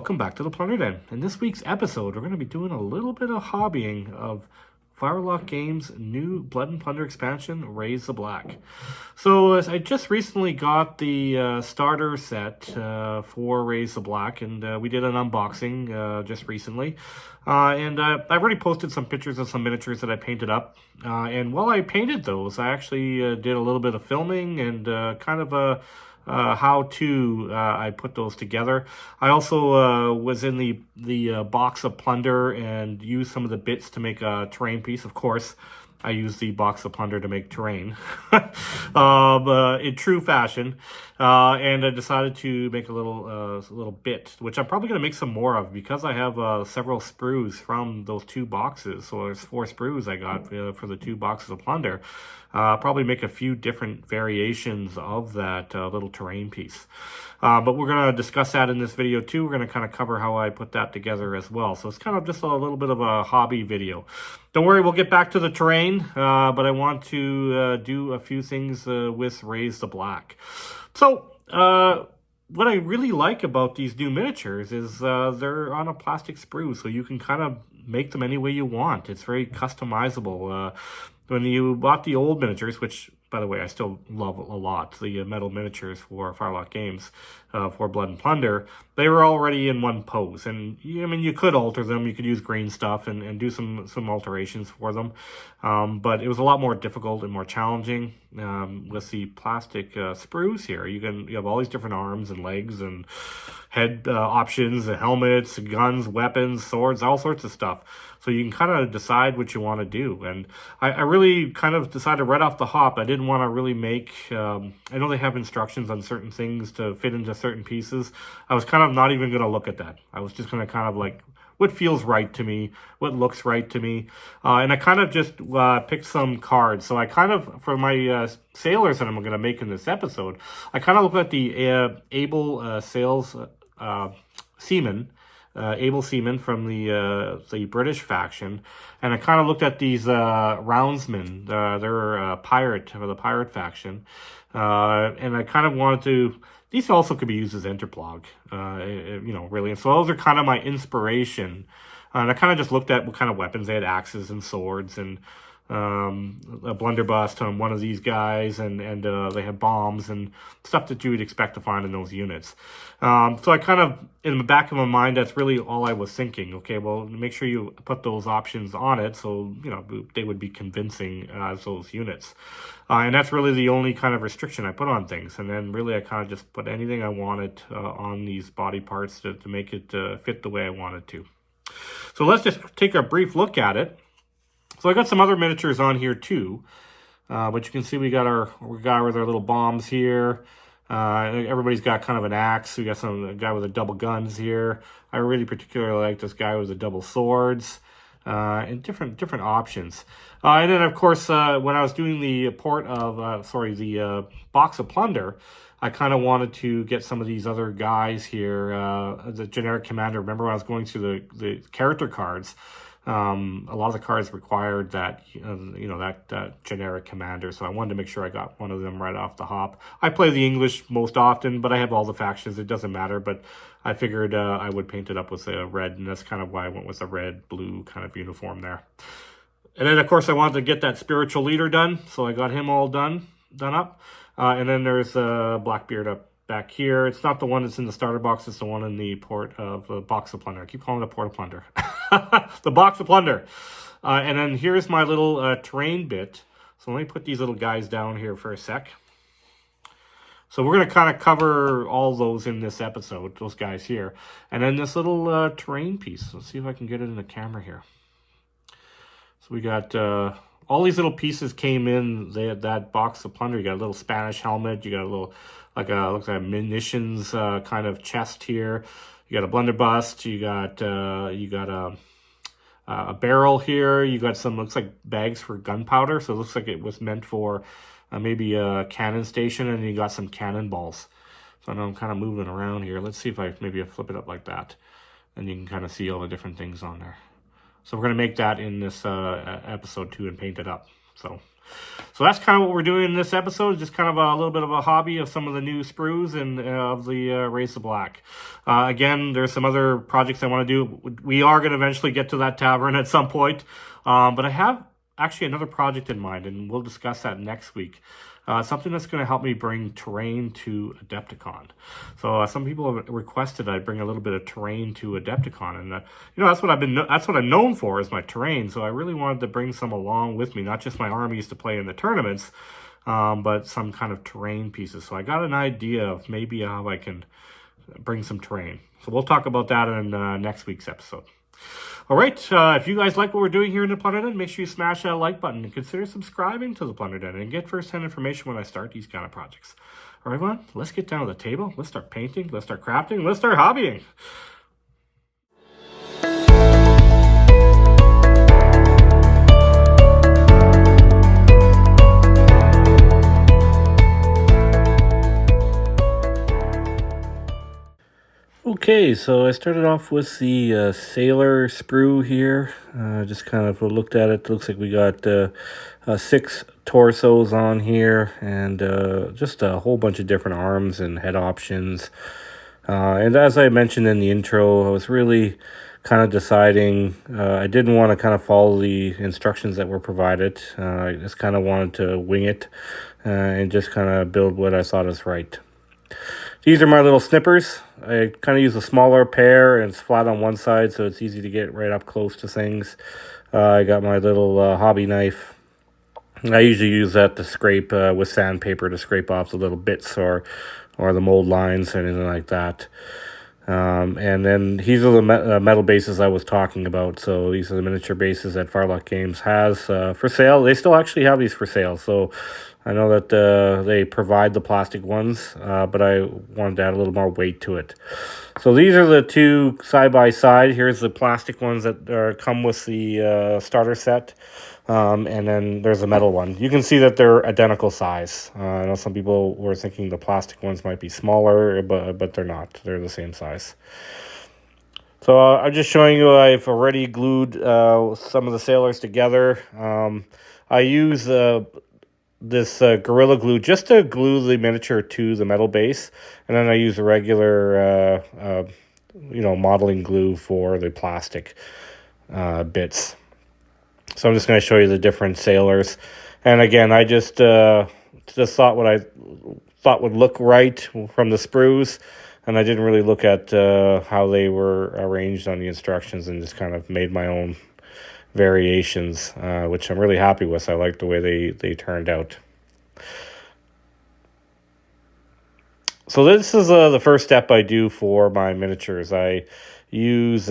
welcome back to the Plunder Den. In this week's episode, we're going to be doing a little bit of hobbying of Firelock Games' new Blood and Plunder expansion, Raise the Black. So as I just recently got the starter set for Raise the Black, and we did an unboxing just recently. And I've already posted some pictures of some miniatures that I painted up. And while I painted those, I actually did a little bit of filming and kind of a I put those together. I also was in the box of Plunder and used some of the bits to make a terrain piece. Of course, I used the box of Plunder to make terrain in true fashion. And I decided to make a little bit, which I'm probably going to make some more of because I have several sprues from those two boxes. So there's 4 sprues I got for the 2 boxes of Plunder. Probably make a few different variations of that little terrain piece. But we're going to discuss that in this video too. We're going to kind of cover how I put that together as well. So it's kind of just a little bit of a hobby video. Don't worry, we'll get back to the terrain, but I want to do a few things with Raise the Black. So, what I really like about these new miniatures is they're on a plastic sprue, so you can kind of make them any way you want. It's very customizable. When you bought the old miniatures, which, by the way, I still love a lot, the metal miniatures for Firelock Games for Blood and Plunder, they were already in one pose. And, I mean, you could alter them. You could use green stuff and do some alterations for them. But it was a lot more difficult and more challenging with the plastic sprues here. You have all these different arms and legs and head options, and helmets, guns, weapons, swords, all sorts of stuff. So you can kind of decide what you want to do. And I really kind of decided right off the hop, I didn't want to really make, I know they have instructions on certain things to fit into certain pieces. I was kind of not even going to look at that. I was just going to kind of like, what feels right to me, what looks right to me. And I kind of just picked some cards. So I kind of, for my sailors that I'm going to make in this episode, I kind of looked at the able seamen, able seamen from the British faction, and I kind of looked at these roundsmen. They're pirate for the pirate faction, and I kind of wanted to. These also could be used as Enterplog, really. And so those are kind of my inspiration. And I kind of just looked at what kind of weapons they had: axes and swords, and a blunderbuss on one of these guys, and they had bombs and stuff that you would expect to find in those units. So I kind of, in the back of my mind, that's really all I was thinking. Okay, well, make sure you put those options on it so, they would be convincing as those units. And that's really the only kind of restriction I put on things. And then really I kind of just put anything I wanted on these body parts to make it fit the way I wanted to. So let's just take a brief look at it. So I got some other miniatures on here too, but you can see we got our guy with our little bombs here. Everybody's got kind of an axe. We got a guy with a double guns here. I really particularly like this guy with the double swords, and different options. And then of course, when I was doing the box of Plunder, I kind of wanted to get some of these other guys here. The generic commander. Remember when I was going through the character cards? A lot of the cards required that, that generic commander. So I wanted to make sure I got one of them right off the hop. I play the English most often, but I have all the factions. It doesn't matter. But I figured I would paint it up with a red, and that's kind of why I went with a red-blue kind of uniform there. And then, of course, I wanted to get that spiritual leader done. So I got him all done up. And then there's Blackbeard up back here. It's not the one that's in the starter box. It's the one in the box of Plunder. I keep calling it a port of Plunder. The box of Plunder. And then here's my little terrain bit. So let me put these little guys down here for a sec. So we're going to kind of cover all those in this episode, those guys here. And then this little terrain piece. Let's see if I can get it in the camera here. So we got all these little pieces came in that box of Plunder. You got a little Spanish helmet. You got a little, looks like a munitions kind of chest here. You got a blunderbuss. You got a barrel here. You got some, looks like bags for gunpowder. So it looks like it was meant for maybe a cannon station. And you got some cannonballs. So I know I'm kind of moving around here. Let's see if I flip it up like that. And you can kind of see all the different things on there. So we're going to make that in this episode too and paint it up. So that's kind of what we're doing in this episode, just kind of a little bit of a hobby of some of the new sprues and of the Race to Black. Again, there's some other projects I want to do. We are going to eventually get to that tavern at some point, but I have actually another project in mind, and we'll discuss that next week. Something that's going to help me bring terrain to Adepticon. So some people have requested I bring a little bit of terrain to Adepticon, and that's what I'm known for is my terrain. So I really wanted to bring some along with me, not just my armies to play in the tournaments, but some kind of terrain pieces. So I got an idea of maybe how I can bring some terrain. So we'll talk about that in next week's episode. All right, if you guys like what we're doing here in the Plunder Den, make sure you smash that like button and consider subscribing to the Plunder Den and get first-hand information when I start these kind of projects. All right, everyone, let's get down to the table. Let's start painting. Let's start crafting. Let's start hobbying. Okay, so I started off with the Sailor sprue here. Just kind of looked at it. Looks like we got 6 torsos on here and just a whole bunch of different arms and head options. And as I mentioned in the intro, I was really kind of deciding I didn't want to kind of follow the instructions that were provided. I just kind of wanted to wing it and just kind of build what I thought is right. These are my little snippers. I kind of use a smaller pair, and it's flat on one side, so it's easy to get right up close to things. I got my little hobby knife. I usually use that to scrape with sandpaper to scrape off the little bits or the mold lines or anything like that. And then these are the metal bases I was talking about. So these are the miniature bases that Farlock Games has for sale. They still actually have these for sale. So I know that they provide the plastic ones, but I wanted to add a little more weight to it. So these are the two side by side. Here's the plastic ones that come with the starter set. And then there's a metal one. You can see that they're identical size. I know some people were thinking the plastic ones might be smaller, but they're not. They're the same size. So I'm just showing you I've already glued some of the sailors together. I use this Gorilla Glue just to glue the miniature to the metal base. And then I use a regular, modeling glue for the plastic bits. So I'm just going to show you the different sailors. And again, I just thought what I thought would look right from the sprues. And I didn't really look at how they were arranged on the instructions and just kind of made my own variations, which I'm really happy with. I like the way they turned out. So this is the first step I do for my miniatures. I use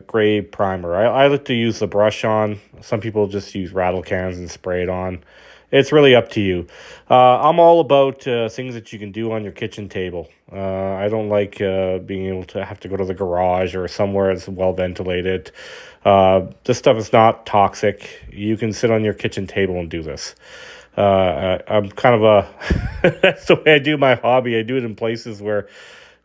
gray primer. I like to use the brush on. Some people just use rattle cans and spray it on. It's really up to you. I'm all about things that you can do on your kitchen table. I don't like being able to have to go to the garage or somewhere that's well ventilated. This stuff is not toxic. You can sit on your kitchen table and do this. I'm kind of that's the way I do my hobby. I do it in places where,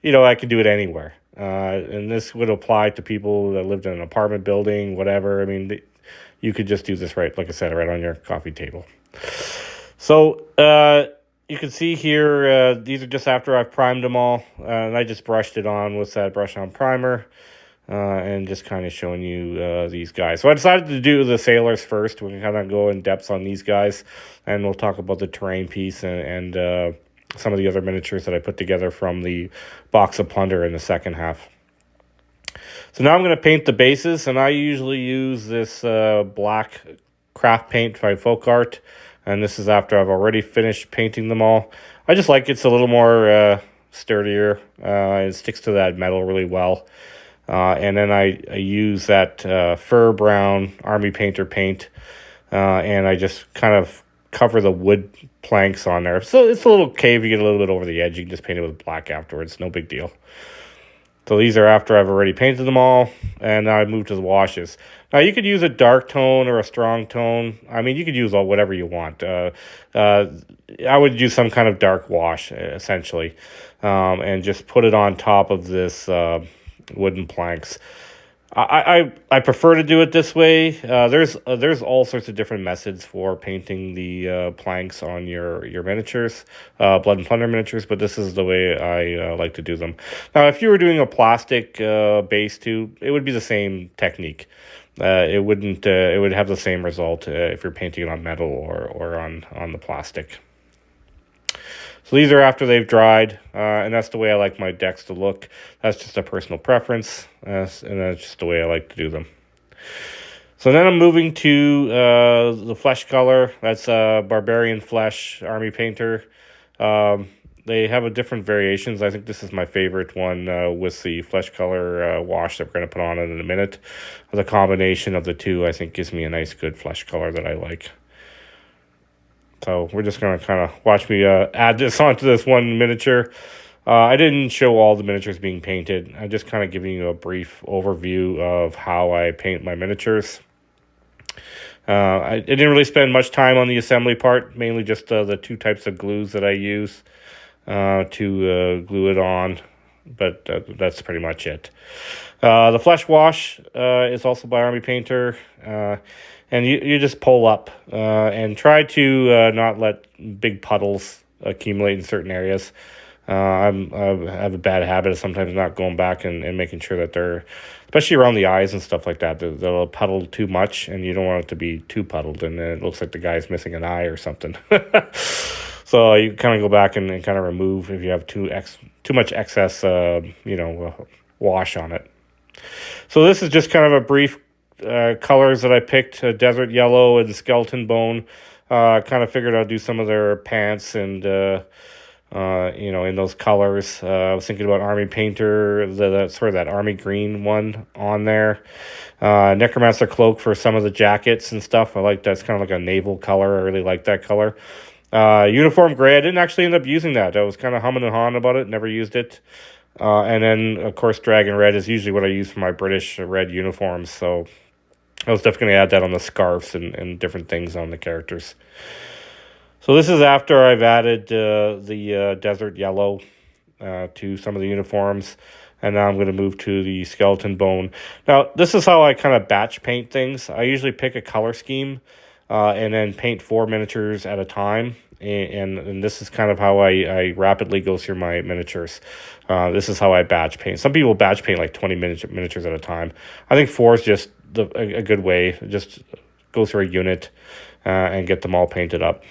I can do it anywhere. And this would apply to people that lived in an apartment building, whatever. I mean, you could just do this right, like I said, right on your coffee table. So you can see here, these are just after I've primed them all. And I just brushed it on with that brush on primer. And just kind of showing you these guys. So I decided to do the sailors first. We can kind of go in depth on these guys. And we'll talk about the terrain piece and some of the other miniatures that I put together from the box of Plunder in the second half. So now I'm going to paint the bases. And I usually use this black craft paint by Folk Art. And this is after I've already finished painting them all. I just like it's a little more sturdier. It sticks to that metal really well. And then I use that fur brown Army Painter paint. And I just kind of cover the wood planks on there. So it's a little cave. You get a little bit over the edge. You can just paint it with black afterwards. No big deal. So these are after I've already painted them all. And now I move to the washes. Now, you could use a dark tone or a strong tone. I mean, you could use whatever you want. I would use some kind of dark wash, essentially. And just put it on top of this wooden planks. I prefer to do it this way. There's all sorts of different methods for painting the planks on your miniatures, Blood and Plunder miniatures, but this is the way I like to do them. Now, if you were doing a plastic base too, it would be the same technique. It wouldn't. It would have the same result if you're painting it on metal or on the plastic. So these are after they've dried, and that's the way I like my decks to look. That's just a personal preference, and that's just the way I like to do them. So then I'm moving to the flesh color. That's Barbarian Flesh Army Painter. They have a different variations. I think this is my favorite one with the flesh color wash that we're going to put on it in a minute. The combination of the two, I think, gives me a nice, good flesh color that I like. So we're just going to kind of watch me add this onto this one miniature. I didn't show all the miniatures being painted. I'm just kind of giving you a brief overview of how I paint my miniatures. I didn't really spend much time on the assembly part, mainly just the two types of glues that I use to glue it on. But that's pretty much it. The flesh wash is also by Army Painter. And you just pull up and try to not let big puddles accumulate in certain areas. I have a bad habit of sometimes not going back and making sure that they're, especially around the eyes and stuff like that, they'll puddle too much, and you don't want it to be too puddled, and then it looks like the guy's missing an eye or something. So you kind of go back and kind of remove if you have too much excess, wash on it. So this is just kind of a brief colors that I picked, desert yellow and skeleton bone. Kind of figured I'd do some of their pants and in those colors. I was thinking about Army Painter, the sort of that army green one on there. Necromancer cloak for some of the jackets and stuff. I like that. It's kind of like a naval color. I really like that color. Uniform gray. I didn't actually end up using that. I was kind of humming and hawing about it. Never used it. And then, of course, Dragon Red is usually what I use for my British red uniforms. So I was definitely going to add that on the scarves and different things on the characters. So this is after I've added the desert yellow to some of the uniforms. And now I'm going to move to the skeleton bone. Now, this is how I kind of batch paint things. I usually pick a color scheme and then paint 4 miniatures at a time. And this is kind of how I rapidly go through my miniatures. This is how I batch paint. Some people batch paint like 20 miniatures at a time. I think 4 is just a good way. Just go through a unit and get them all painted up.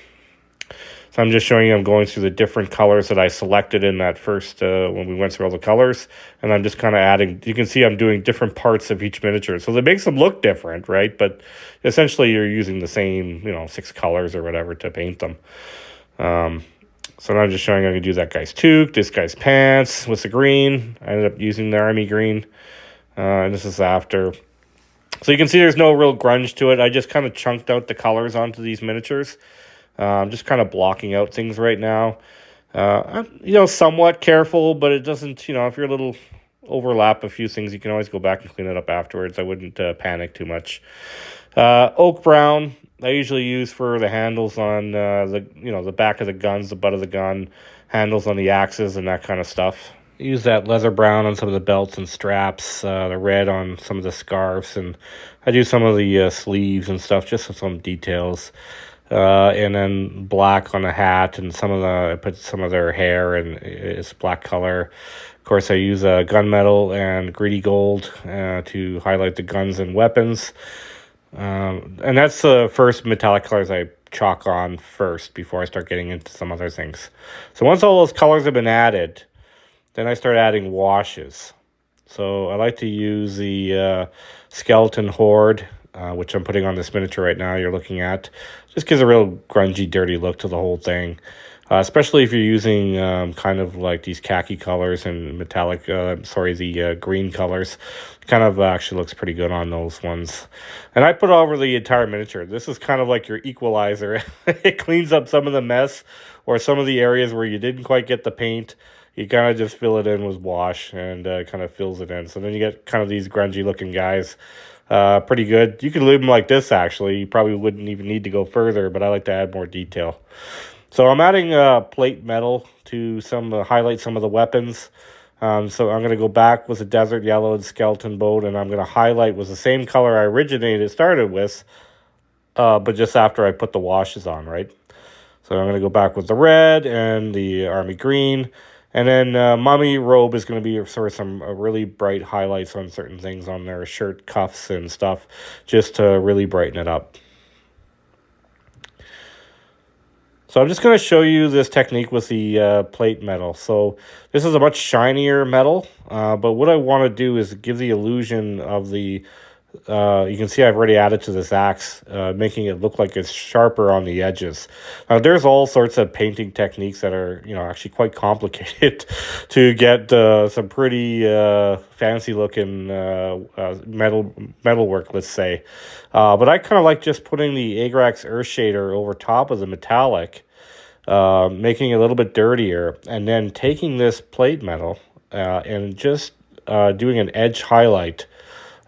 So I'm just showing you I'm going through the different colors that I selected in that first, when we went through all the colors. And I'm just kind of adding, you can see I'm doing different parts of each miniature. So that makes them look different, right? But essentially you're using the same, 6 colors or whatever to paint them. So now I'm just showing I can do that guy's toque, this guy's pants with the green. I ended up using the army green. And this is after. So you can see there's no real grunge to it. I just kind of chunked out the colors onto these miniatures. I'm just kind of blocking out things right now. I'm, somewhat careful, but it doesn't, if you're a little overlap a few things, you can always go back and clean it up afterwards. I wouldn't panic too much. Oak brown, I usually use for the handles on the back of the guns, the butt of the gun, handles on the axes and that kind of stuff. I use that leather brown on some of the belts and straps, the red on some of the scarves, and I do some of the sleeves and stuff, just with some details. And then black on the hat, and I put some of their hair and it's black color. Of course, I use gunmetal and greedy gold to highlight the guns and weapons. And that's the first metallic colors I chalk on first before I start getting into some other things. So once all those colors have been added, then I start adding washes. So I like to use the skeleton horde, which I'm putting on this miniature right now you're looking at. Just gives a real grungy, dirty look to the whole thing. Especially if you're using kind of like these khaki colors and metallic, the green colors. Kind of actually looks pretty good on those ones. And I put over the entire miniature. This is kind of like your equalizer. It cleans up some of the mess or some of the areas where you didn't quite get the paint. You kind of just fill it in with wash and kind of fills it in. So then you get kind of these grungy looking guys. Pretty good. You could leave them like this, actually. You probably wouldn't even need to go further, but I like to add more detail. So I'm adding plate metal to highlight some of the weapons. So I'm going to go back with the desert yellow and skeleton boat, and I'm going to highlight with the same color I started with, but just after I put the washes on, right? So I'm going to go back with the red and the army green. And then Mummy Robe is going to be sort of some really bright highlights on certain things on their shirt cuffs and stuff, just to really brighten it up. So I'm just going to show you this technique with the plate metal. So this is a much shinier metal, but what I want to do is give the illusion of the, you can see I've already added to this axe, making it look like it's sharper on the edges. Now there's all sorts of painting techniques that are, actually quite complicated to get some pretty fancy looking metal work, let's say. But I kind of like just putting the Agrax Earth Shader over top of the metallic, making it a little bit dirtier, and then taking this plate metal and just doing an edge highlight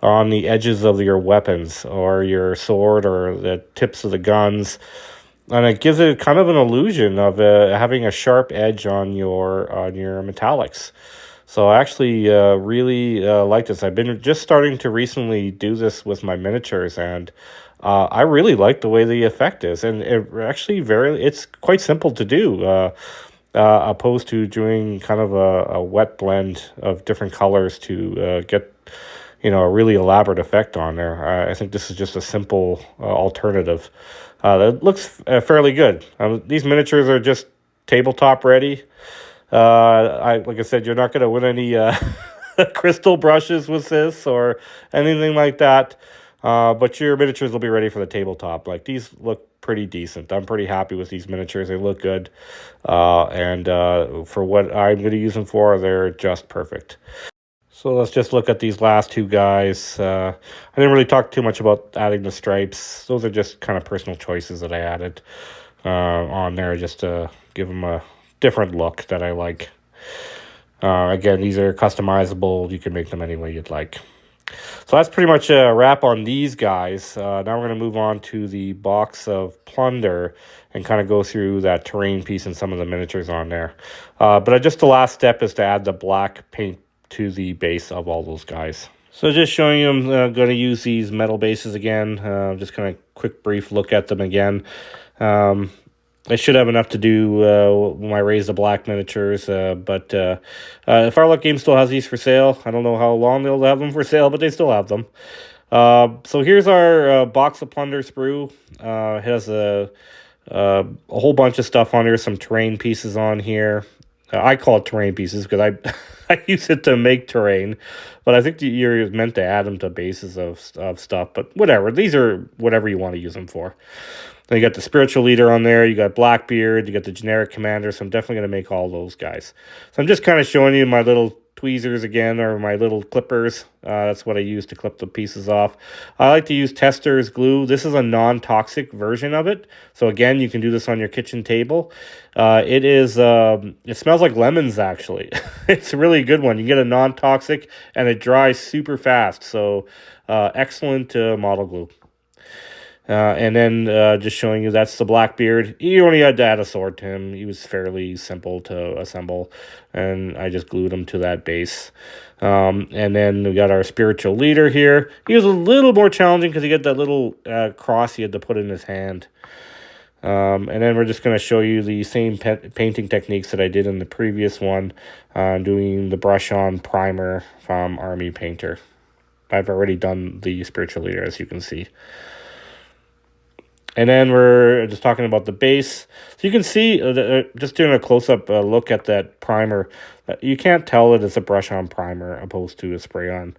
on the edges of your weapons or your sword or the tips of the guns, and it gives it kind of an illusion of having a sharp edge on your metallics. So I actually really like this. I've been just starting to recently do this with my miniatures, and I really like the way the effect is, and it's quite simple to do, opposed to doing kind of a wet blend of different colors to get a really elaborate effect on there. I think this is just a simple alternative that looks fairly good. These miniatures are just tabletop ready. Like I said, you're not going to win any crystal brushes with this or anything like that. But your miniatures will be ready for the tabletop. Like, these look pretty decent. I'm pretty happy with these miniatures. They look good. And for what I'm going to use them for, they're just perfect. So let's just look at these last two guys. I didn't really talk too much about adding the stripes. Those are just kind of personal choices that I added on there just to give them a different look that I like. Again, these are customizable. You can make them any way you'd like. So that's pretty much a wrap on these guys. Now we're going to move on to the box of Plunder and kind of go through that terrain piece and some of the miniatures on there. But just the last step is to add the black paint to the base of all those guys. So just showing you, I'm going to use these metal bases again. Just kind of quick brief look at them again. I should have enough to do when I raise the black miniatures, but if Our Luck Games still has these for sale, I don't know how long they'll have them for sale, but they still have them. So here's our box of Plunder sprue. It has a whole bunch of stuff on here, some terrain pieces on here. I call it terrain pieces because I use it to make terrain, but I think you're meant to add them to bases of stuff. But whatever, these are whatever you want to use them for. Then you got the spiritual leader on there. You got Blackbeard. You got the generic commander. So I'm definitely going to make all those guys. So I'm just kind of showing you my little tweezers again, or my little clippers. That's what I use to clip the pieces off. I like to use Tester's glue. This is a non-toxic version of it. So again, you can do this on your kitchen table. It smells like lemons, actually. It's a really good one. You get a non-toxic, and it dries super fast. So excellent model glue. And then just showing you that's the Blackbeard. You only had to add a sword to him. He was fairly simple to assemble, and I just glued him to that base. And then we got our spiritual leader here. He was a little more challenging because he got that little cross he had to put in his hand. And then we're just going to show you the same painting techniques that I did in the previous one, doing the brush-on primer from Army Painter. I've already done the spiritual leader, as you can see. And then we're just talking about the base. So you can see, just doing a close-up look at that primer, you can't tell that it's a brush-on primer opposed to a spray-on.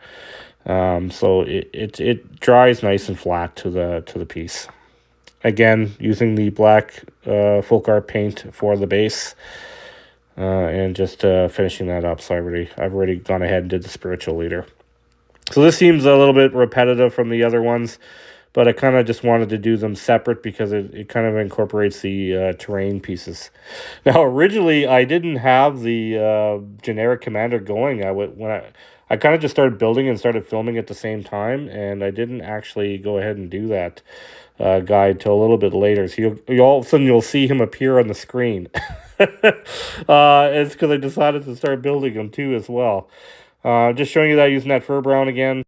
So it dries nice and flat to the piece. Again, using the black folk art paint for the base, and just finishing that up. So I've already gone ahead and did the spiritual leader. So this seems a little bit repetitive from the other ones, but I kind of just wanted to do them separate because it kind of incorporates the terrain pieces. Now, originally, I didn't have the generic commander going. I kind of just started building and started filming at the same time, and I didn't actually go ahead and do that guide till a little bit later. So all of a sudden, you'll see him appear on the screen. It's because I decided to start building them too as well. Just showing you that using that fur brown again.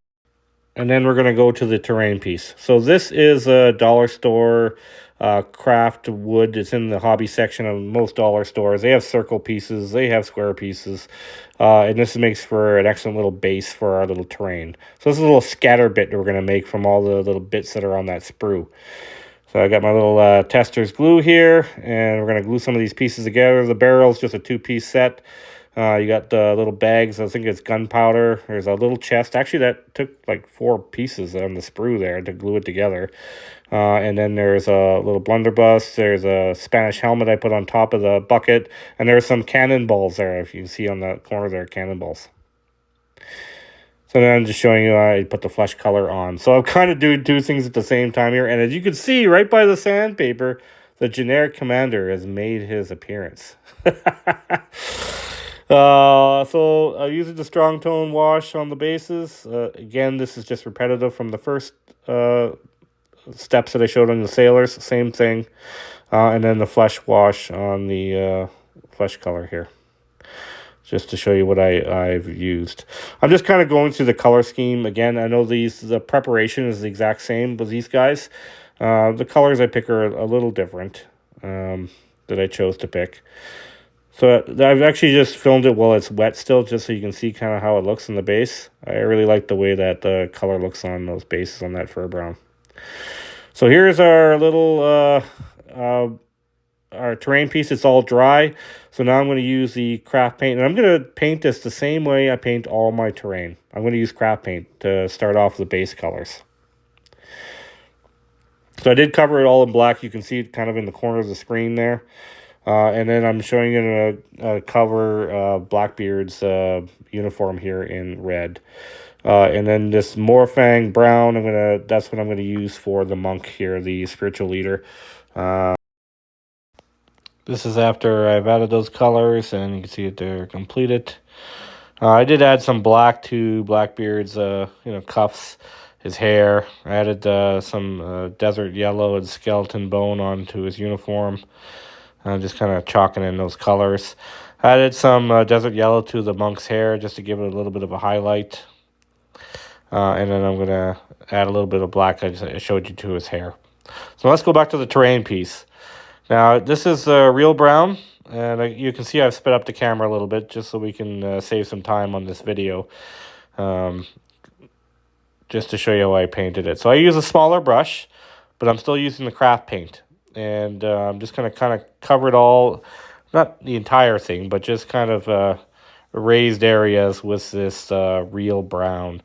And then we're going to go to the terrain piece. So this is a dollar store craft wood. It's in the hobby section of most dollar stores. They have circle pieces. They have square pieces. And this makes for an excellent little base for our little terrain. So this is a little scatter bit that we're going to make from all the little bits that are on that sprue. So I got my little tester's glue here, and we're going to glue some of these pieces together. The barrel's just a two-piece set. You got the little bags. I think it's gunpowder. There's a little chest. Actually, that took like 4 pieces on the sprue there to glue it together. And then there's a little blunderbuss. There's a Spanish helmet I put on top of the bucket. And there's some cannonballs there, if you can see on the corner there, cannonballs. So then I'm just showing you I put the flesh color on. So I'm kind of doing 2 things at the same time here. And as you can see, right by the sandpaper, the generic commander has made his appearance. So I'm using the strong tone wash on the bases. Again, this is just repetitive from the first steps that I showed on the sailors. Same thing. And then the flesh wash on the flesh color here, just to show you what I've used. I'm just kind of going through the color scheme. Again, I know the preparation is the exact same with these guys. The colors I pick are a little different that I chose to pick. So I've actually just filmed it while it's wet still, just so you can see kind of how it looks in the base. I really like the way that the color looks on those bases on that fur brown. So here's our little our terrain piece. It's all dry. So now I'm going to use the craft paint. And I'm going to paint this the same way I paint all my terrain. I'm going to use craft paint to start off the base colors. So I did cover it all in black. You can see it kind of in the corner of the screen there. And then I'm showing you a cover Blackbeard's uniform here in red. And then this Morfang brown, that's what I'm gonna use for the monk here, the spiritual leader. This is after I've added those colors, and you can see that they're completed. I did add some black to Blackbeard's cuffs, his hair. I added some desert yellow and skeleton bone onto his uniform. Just kind of chalking in those colors. I added some desert yellow to the monk's hair just to give it a little bit of a highlight. And then I'm going to add a little bit of black I showed you to his hair. So let's go back to the terrain piece. Now, this is real brown. And you can see I've sped up the camera a little bit just so we can save some time on this video. Just to show you how I painted it. So I use a smaller brush, but I'm still using the craft paint. And I'm just going to kind of cover it all, not the entire thing, but just kind of raised areas with this real brown.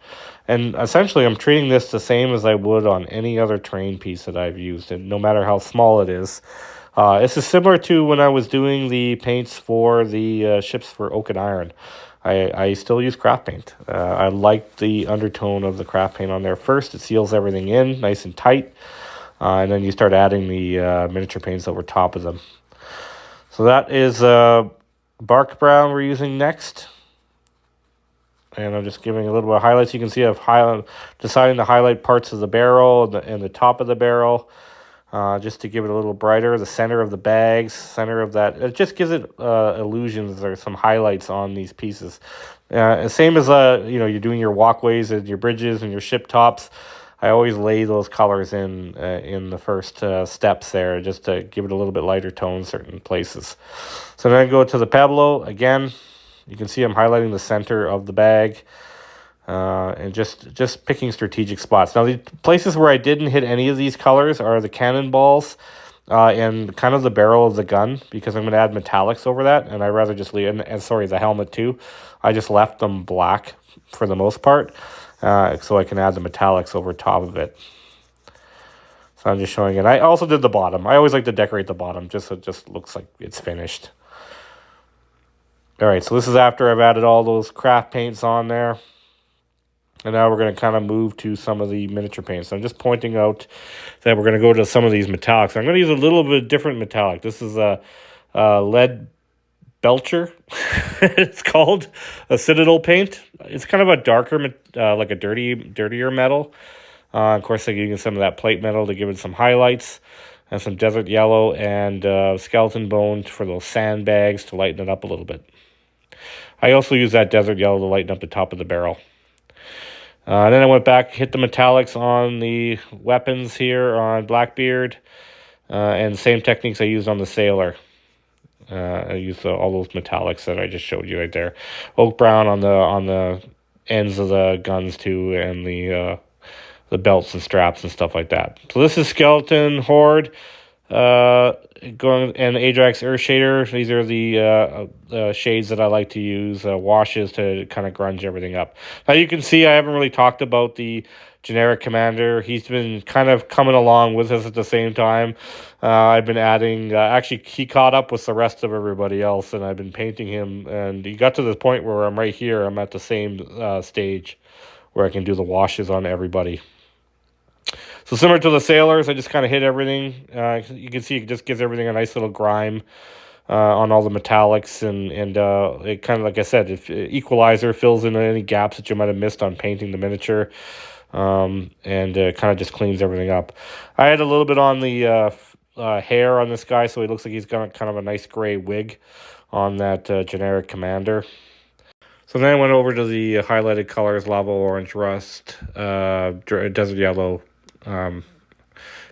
And essentially, I'm treating this the same as I would on any other terrain piece that I've used, and no matter how small it is. This is similar to when I was doing the paints for the ships for Oak and Iron. I still use craft paint. I like the undertone of the craft paint on there first. It seals everything in nice and tight. And then you start adding the miniature paints over top of them. So that is bark brown we're using next. And I'm just giving a little bit of highlights. You can see I've deciding to highlight parts of the barrel and the top of the barrel. Just to give it a little brighter. The center of the bags, center of that. It just gives it illusions or some highlights on these pieces. Same as you're doing your walkways and your bridges and your ship tops. I always lay those colors in the first steps there just to give it a little bit lighter tone in certain places. So then I go to the Pueblo. Again, you can see I'm highlighting the center of the bag and just picking strategic spots. Now, the places where I didn't hit any of these colors are the cannonballs and kind of the barrel of the gun, because I'm going to add metallics over that, and I rather just leave, and the helmet too. I just left them black for the most part. So I can add the metallics over top of it. So I'm just showing it. I also did the bottom. I always like to decorate the bottom just so it just looks like it's finished. All right, so this is after I've added all those craft paints on there. And now we're going to kind of move to some of the miniature paints. So I'm just pointing out that we're going to go to some of these metallics. I'm going to use a little bit different metallic. This is a lead Belcher. It's called a Citadel paint. It's kind of a darker, like a dirtier metal. Of course, I'm using some of that plate metal to give it some highlights. and some desert yellow and skeleton bone for those sandbags to lighten it up a little bit. I also use that desert yellow to lighten up the top of the barrel. Then I went back, hit the metallics on the weapons here on Blackbeard, and the same techniques I used on the Sailor. I used all those metallics that I just showed you right there. Oak brown on the ends of the guns too, and the belts and straps and stuff like that. So this is Skeleton Horde, going and Ajax Earth Shader. These are the shades that I like to use, washes to kind of grunge everything up. Now you can see I haven't really talked about the generic commander. He's been kind of coming along with us at the same time. I've been adding, actually he caught up with the rest of everybody else, and I've been painting him, and he got to the point where I'm right here. I'm at the same stage where I can do the washes on everybody. So similar to the Sailors, I just kind of hit everything. You can see it just gives everything a nice little grime on all the metallics, and it kind of, like I said, if equalizer fills in any gaps that you might have missed on painting the miniature, and kind of just cleans everything up. I had a little bit on the hair on this guy, so he looks like he's got kind of a nice gray wig on that generic commander. So then I went over to the highlighted colors: lava orange, rust, desert yellow,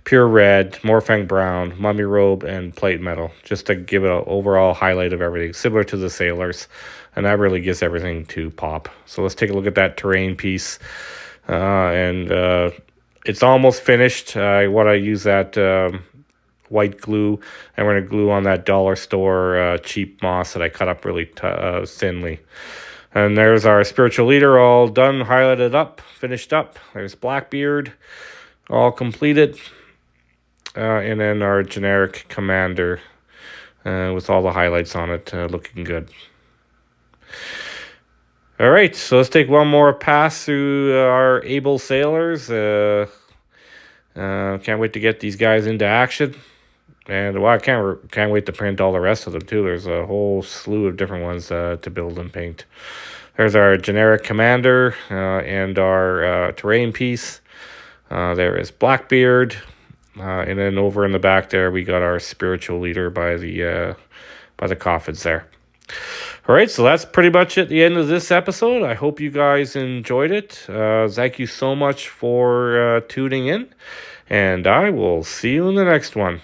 pure red, Morfang brown, mummy robe, and plate metal, just to give it an overall highlight of everything, similar to the Sailors, and that really gives everything to pop. So let's take a look at that terrain piece, and it's almost finished. I want to use that white glue, and we're going to glue on that dollar store cheap moss that I cut up really thinly. And there's our spiritual leader all done, highlighted up, finished up. There's Blackbeard, all completed. And then our generic commander with all the highlights on it, looking good. All right, so let's take one more pass through our able sailors. Can't wait to get these guys into action. And well, I can't wait to print all the rest of them too. There's a whole slew of different ones to build and paint. There's our generic commander and our terrain piece. There is Blackbeard, and then over in the back there we got our spiritual leader by the coffins there. All right, so that's pretty much at the end of this episode. I hope you guys enjoyed it. Thank you so much for tuning in, and I will see you in the next one.